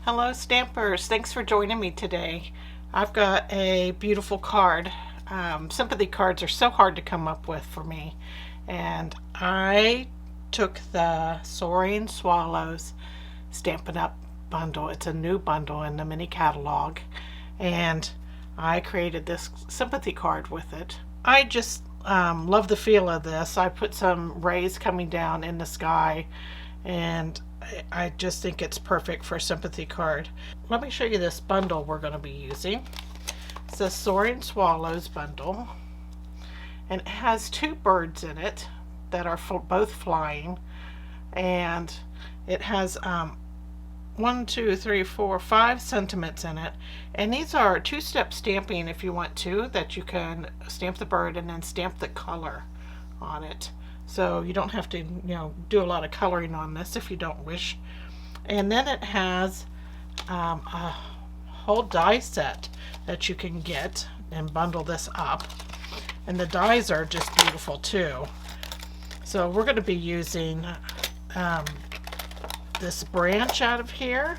Hello Stampers, thanks for joining me today. I've got a beautiful card. Sympathy cards are so hard to come up with for me, and I took the Soaring Swallows Stampin' Up bundle. It's a new bundle in the mini catalog, and I created this sympathy card with it. I just love the feel of this. I put some rays coming down in the sky, and I just think it's perfect for a sympathy card. Let me show you this bundle we're going to be using. It's the Soaring Swallows bundle, and it has two birds in it that are both flying, and it has 1, 2, 3, 4, 5 sentiments in it, and these are two-step stamping if you want to, that you can stamp the bird and then stamp the color on it. So you don't have to, do a lot of coloring on this if you don't wish. And then it has a whole die set that you can get and bundle this up. And the dies are just beautiful too. So we're going to be using this branch out of here.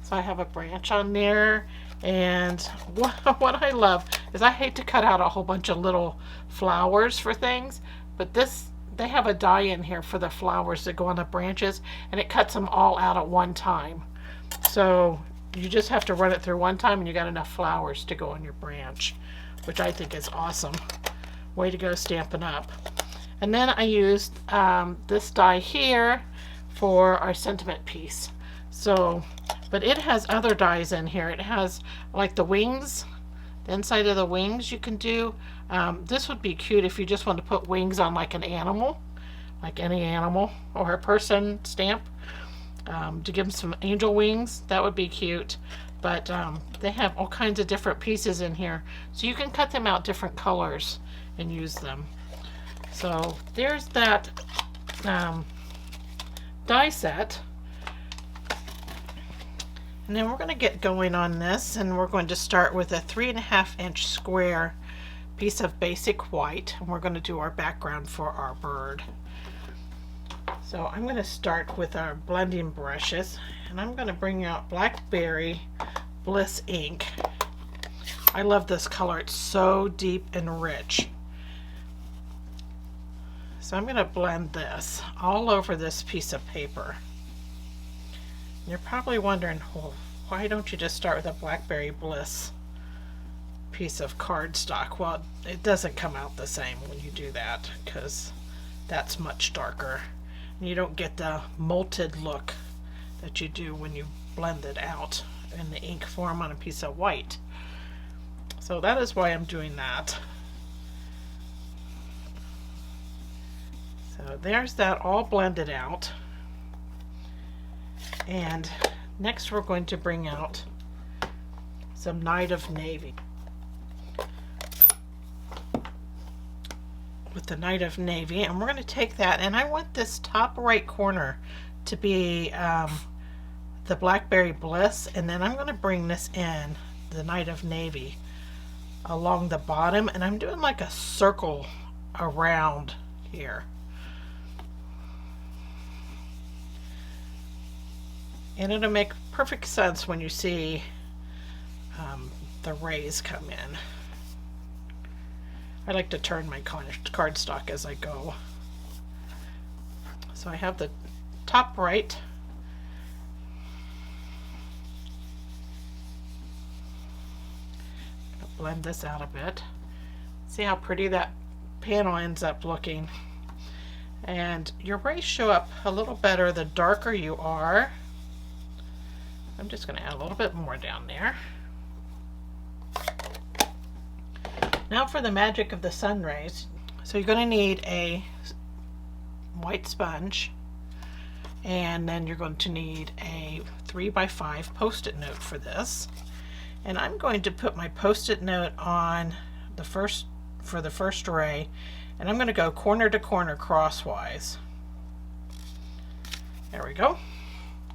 So I have a branch on there. And what I love is I hate to cut out a whole bunch of little flowers for things, but they have a die in here for the flowers that go on the branches, and it cuts them all out at one time. So you just have to run it through one time and you got enough flowers to go on your branch, which I think is awesome. Way to go, Stampin' Up. And then I used this die here for our sentiment piece. So, but it has other dies in here. It has like the wings, the inside of the wings you can do. This would be cute if you just want to put wings on like an animal, like any animal, or a person stamp, to give them some angel wings. That would be cute. But they have all kinds of different pieces in here, so you can cut them out different colors and use them. So there's that die set. And then we're going to get going on this, and we're going to start with a 3.5-inch square piece of basic white, and we're going to do our background for our bird. So I'm going to start with our blending brushes, and I'm going to bring out Blackberry Bliss ink. I love this color. It's so deep and rich. So I'm going to blend this all over this piece of paper. You're probably wondering, well, why don't you just start with a Blackberry Bliss piece of cardstock? Well, it doesn't come out the same when you do that, because that's much darker. And you don't get the molted look that you do when you blend it out in the ink form on a piece of white. So that is why I'm doing that. So there's that all blended out. And next we're going to bring out some Night of Navy. With the Night of Navy, and we're going to take that, and I want this top right corner to be the Blackberry Bliss, and then I'm going to bring this in, the Night of Navy, along the bottom, and I'm doing like a circle around here. And it'll make perfect sense when you see the rays come in. I like to turn my cardstock as I go. So I have the top right. I'll blend this out a bit. See how pretty that panel ends up looking. And your rays show up a little better the darker you are. I'm just going to add a little bit more down there. Now for the magic of the sun rays. So you're going to need a white sponge, and then you're going to need a 3x5 post-it note for this. And I'm going to put my post-it note on the first ray, and I'm going to go corner to corner crosswise. There we go.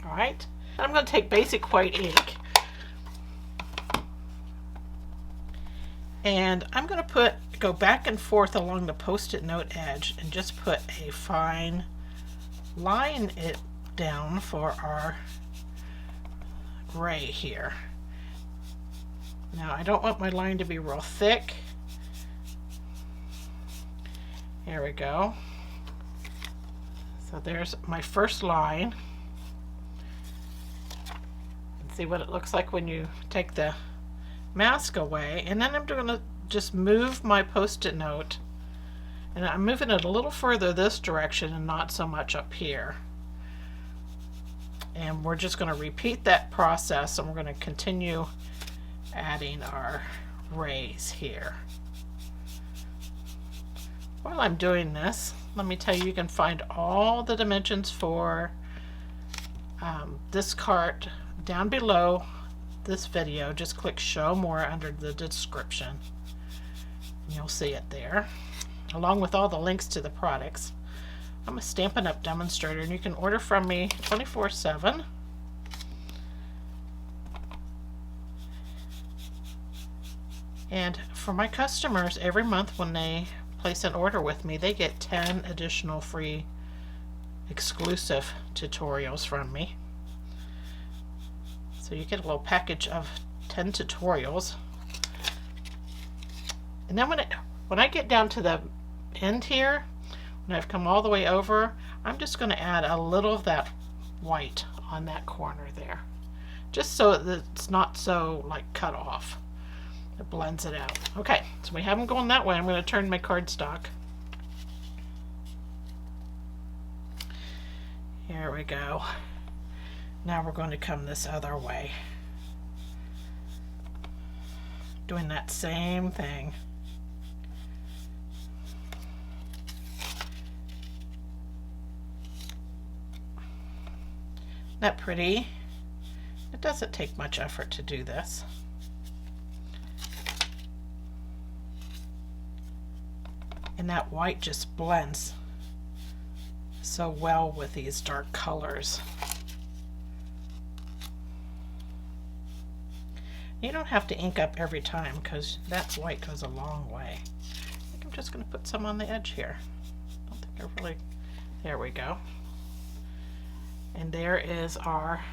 All right. I'm going to take basic white ink, and I'm going to go back and forth along the post-it note edge and just put a fine line it down for our gray here. Now I don't want my line to be real thick. Here we go. So there's my first line. And see what it looks like when you take the mask away. And then I'm going to just move my Post-it note. And I'm moving it a little further this direction and not so much up here. And we're just going to repeat that process, and we're going to continue adding our rays here. While I'm doing this, let me tell you, you can find all the dimensions for this card down below this video. Just click show more under the description. You'll see it there, along with all the links to the products. I'm a Stampin' Up! Demonstrator, and you can order from me 24/7. And for my customers, every month when they place an order with me, they get 10 additional free exclusive tutorials from me. So you get a little package of 10 tutorials. And then when I get down to the end here, when I've come all the way over, I'm just going to add a little of that white on that corner there, just so that it's not so like cut off. It blends it out. Okay, so we have them going that way. I'm going to turn my cardstock. Here we go. Now we're going to come this other way, doing that same thing. Isn't that pretty? It doesn't take much effort to do this. And that white just blends so well with these dark colors. You don't have to ink up every time because that white goes a long way. I think I'm just going to put some on the edge here. I don't think I really... There we go. And there is our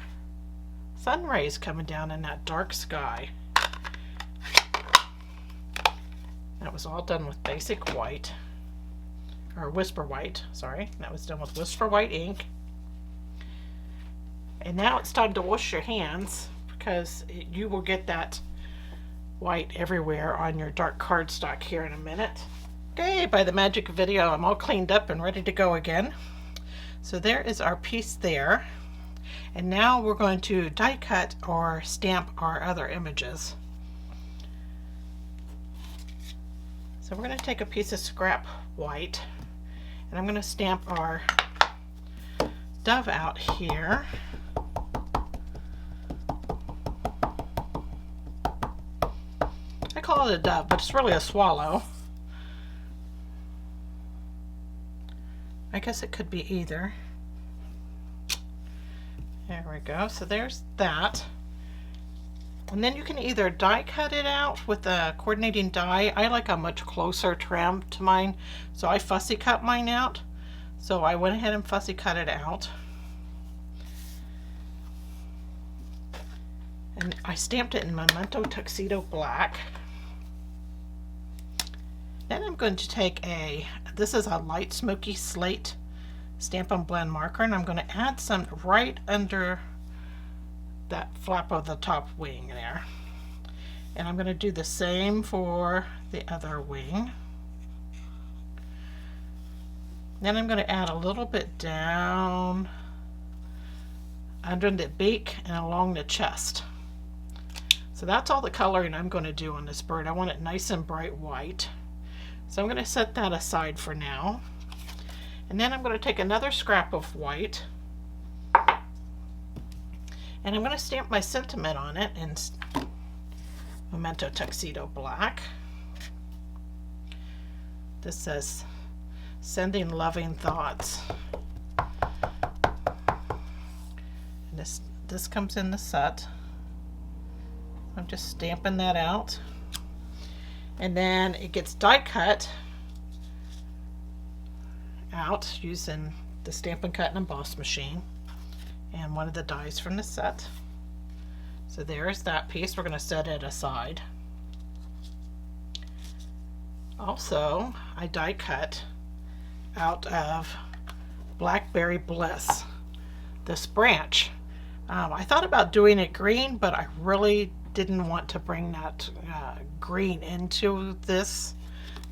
sun rays coming down in that dark sky. That was all done with basic white, or Whisper White, sorry. That was done with Whisper White ink. And now it's time to wash your hands, because you will get that white everywhere on your dark cardstock here in a minute. Okay, by the magic of video, I'm all cleaned up and ready to go again. So there is our piece there. And now we're going to die cut or stamp our other images. So we're going to take a piece of scrap white, and I'm going to stamp our dove out here. I call it a dove, but it's really a swallow. I guess it could be either. There we go. So there's that. And then you can either die cut it out with a coordinating die. I like a much closer trim to mine, so I fussy cut mine out. So I went ahead and fussy cut it out. And I stamped it in Memento Tuxedo Black. Then I'm going to take this is a light smoky slate Stampin' Blend marker, and I'm going to add some right under that flap of the top wing there. And I'm going to do the same for the other wing. Then I'm going to add a little bit down under the beak and along the chest. So that's all the coloring I'm going to do on this bird. I want it nice and bright white. So I'm going to set that aside for now. And then I'm going to take another scrap of white, and I'm going to stamp my sentiment on it in Memento Tuxedo Black. This says, "Sending loving thoughts." And this comes in the set. I'm just stamping that out. And then it gets die cut out using the Stampin' Cut and Emboss machine and one of the dies from the set. So there's that piece. We're going to set it aside. Also, I die cut out of Blackberry Bliss this branch. I thought about doing it green, but I really didn't want to bring that green into this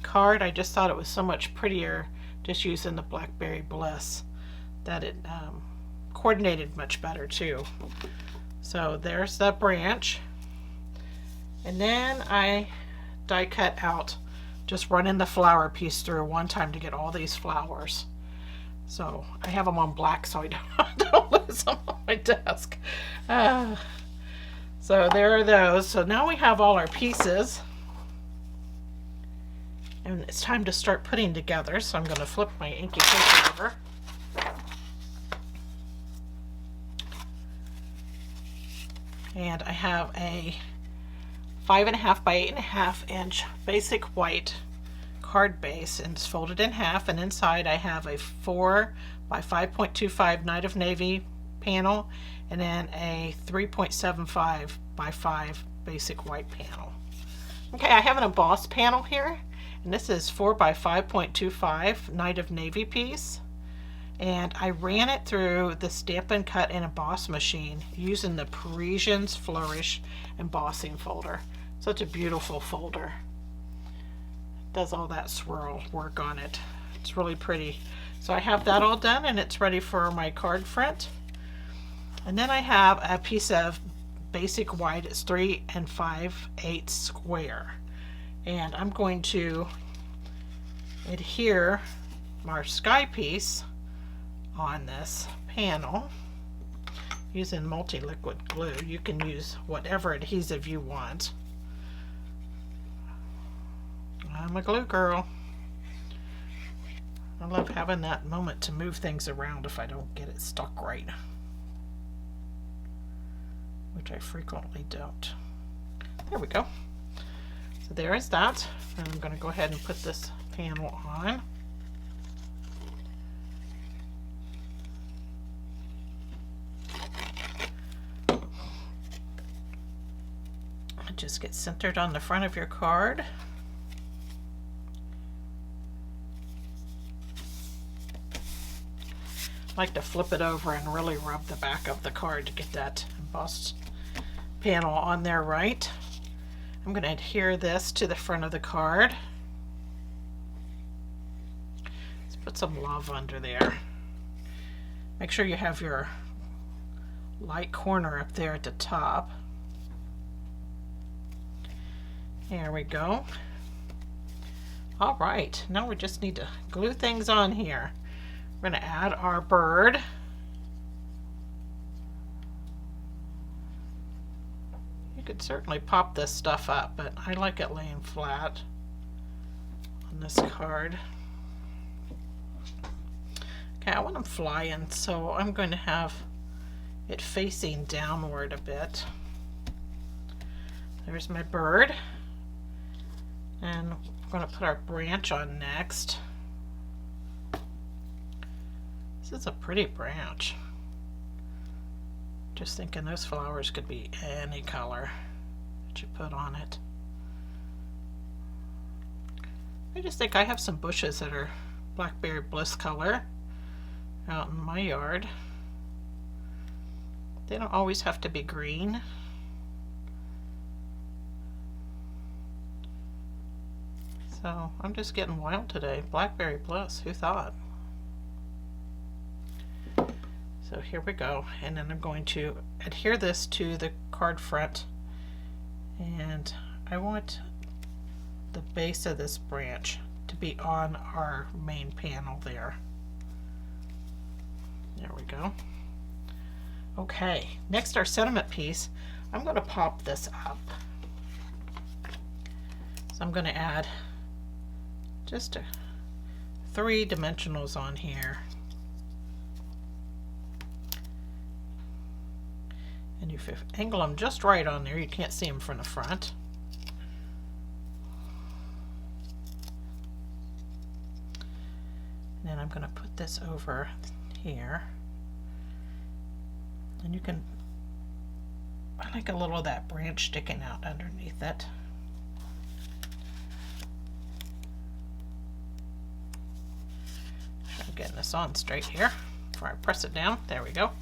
card. I just thought it was so much prettier just using the Blackberry Bliss, that it coordinated much better too. So there's the branch, and then I die cut out, just running the flower piece through one time to get all these flowers. So I have them on black so I don't lose them on my desk. So there are those. So now we have all our pieces, and it's time to start putting together. So I'm going to flip my inky paper over. And I have a 5.5 by 8.5 inch basic white card base, and it's folded in half, and inside I have a 4 by 5.25 Night of Navy panel, and then a 3.75 by 5 basic white panel. Okay, I have an embossed panel here, and this is 4 by 5.25 Night of Navy piece, and I ran it through the Stampin' Cut and Emboss machine using the Parisian's Flourish embossing folder. Such a beautiful folder. Does all that swirl work on it. It's really pretty. So I have that all done, and it's ready for my card front. And then I have a piece of basic white. It's 3 5/8 square, and I'm going to adhere my sky piece on this panel using multi-liquid glue. You can use whatever adhesive you want. I'm a glue girl. I love having that moment to move things around if I don't get it stuck right, which I frequently don't. There we go. So there is that, and I'm going to go ahead and put this panel on. It just gets centered on the front of your card. I like to flip it over and really rub the back of the card to get that embossed panel on there right. I'm going to adhere this to the front of the card. Let's put some love under there. Make sure you have your light corner up there at the top. There we go. All right, now we just need to glue things on here. We're going to add our bird. You could certainly pop this stuff up, but I like it laying flat on this card. Okay, I want them flying, so I'm going to have it facing downward a bit. There's my bird. And we're going to put our branch on next. This is a pretty branch. Just thinking those flowers could be any color that you put on it. I just think I have some bushes that are Blackberry Bliss color out in my yard. They don't always have to be green. So I'm just getting wild today. Blackberry Bliss, who thought? So here we go, and then I'm going to adhere this to the card front, and I want the base of this branch to be on our main panel there. There we go. Okay, next our sentiment piece. I'm going to pop this up. So I'm going to add just 3 dimensionals on here. And if you angle them just right on there, you can't see them from the front. And then I'm going to put this over here. And you can I like a little of that branch sticking out underneath it. I'm getting this on straight here before I press it down. There we go.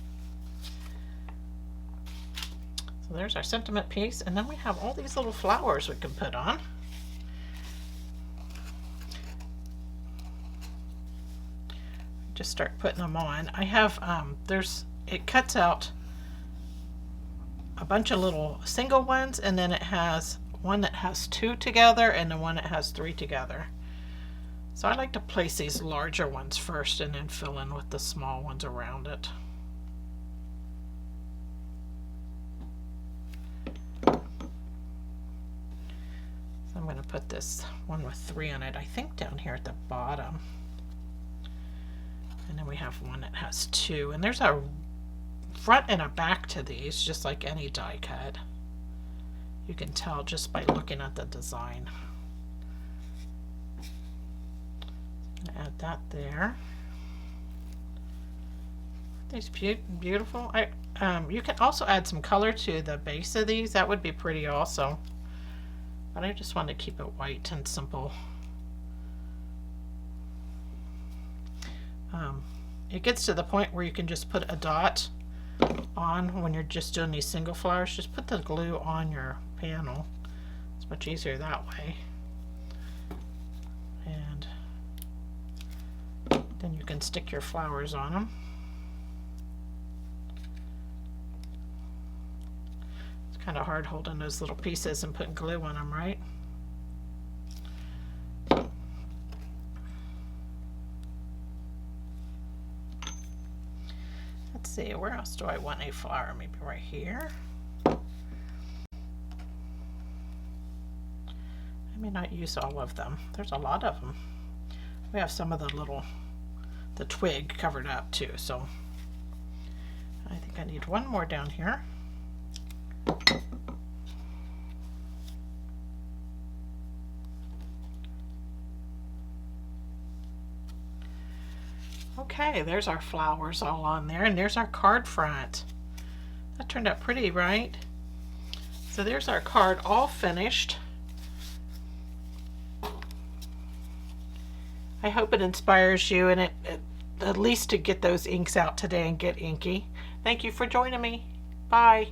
So there's our sentiment piece, and then we have all these little flowers we can put on. Just start putting them on. I have it cuts out a bunch of little single ones, and then it has one that has 2 together and the one that has 3 together. So I like to place these larger ones first and then fill in with the small ones around it. So I'm going to put this one with 3 on it, I think down here at the bottom. And then we have one that has 2, and there's a front and a back to these, just like any die cut. You can tell just by looking at the design. Add that there. These beautiful. You can also add some color to the base of these. That would be pretty also. But I just want to keep it white and simple. It gets to the point where you can just put a dot on when you're just doing these single flowers. Just put the glue on your panel. It's much easier that way. And then you can stick your flowers on them. It's kind of hard holding those little pieces and putting glue on them, right? Let's see, where else do I want a flower? Maybe right here. I may not use all of them. There's a lot of them. We have some of the twig covered up too, so I think I need one more down here. Okay, there's our flowers all on there, and there's our card front. That turned out pretty, right? So there's our card all finished. I hope it inspires you, and at least to get those inks out today and get inky. Thank you for joining me. Bye.